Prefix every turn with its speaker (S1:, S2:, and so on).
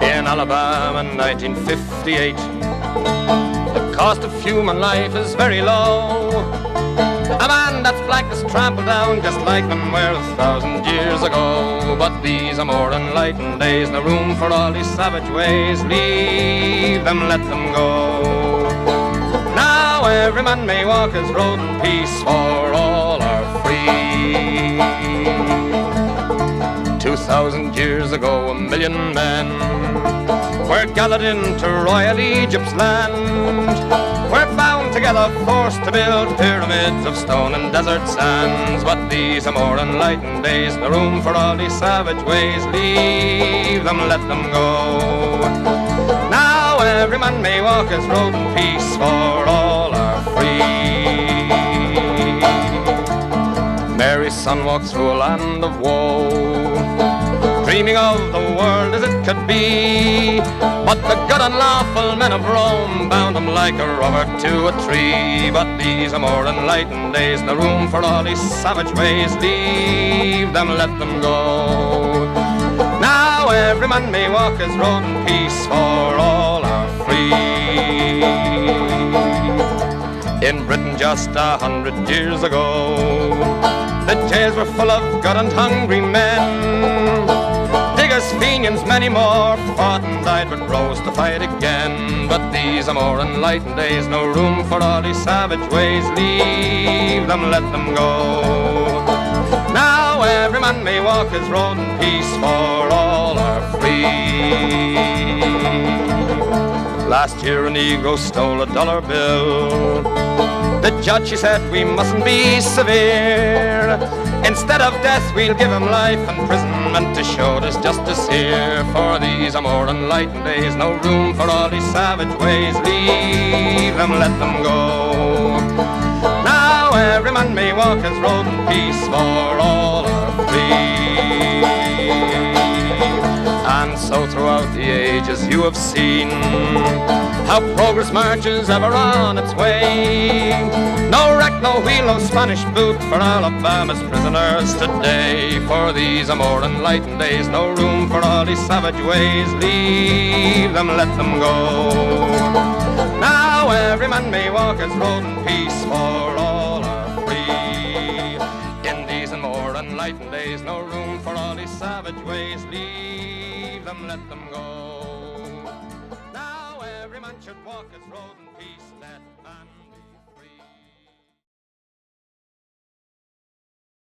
S1: In Alabama in 1958, the cost of human life is very low. A man that's black is trampled down just like them were 1,000 years ago. But these are more enlightened days, no room for all these savage ways. Leave them, let them go. Now every man may walk his road in peace, for all are free. 2,000 years ago, 1,000,000 men were gathered into royal Egypt's land. We're bound together, forced to build pyramids of stone and desert sands. But these are more enlightened days, no room for all these savage ways. Leave them, let them go. Now every man may walk his road in peace, for all are free. Mary's son walked through a land of woe, dreaming of the world as it could be. But the good and lawful men of Rome bound him like a robber to a tree. But these are more enlightened days, no room for all these savage ways. Leave them, let them go. Now every man may walk his road in peace, for all are free. In Britain just 100 years ago, the jails were full of good and hungry men. Diggers, Fenians, many more fought and died but rose to fight again. But these are more enlightened days, no room for all these savage ways. Leave them, let them go. Now every man may walk his road in peace, for all are free. Last year a Negro stole a dollar bill. The judge, he said, we mustn't be severe. Instead of death, we'll give him life imprisonment to show there's justice here. For these are more enlightened days, no room for all these savage ways. Leave them, let them go. Now every man may walk his road in peace, for all are free. And so throughout the ages you have seen how progress marches ever on its way. No wreck, no wheel, no Spanish boot for Alabama's prisoners today. For these are more enlightened days, no room for all these savage ways. Leave them, let them go. Now every man may walk his road in peace, for all are free. In these and more enlightened days, no room for all these savage ways. Leave them, let them go. Now every man should walk his road in peace, let man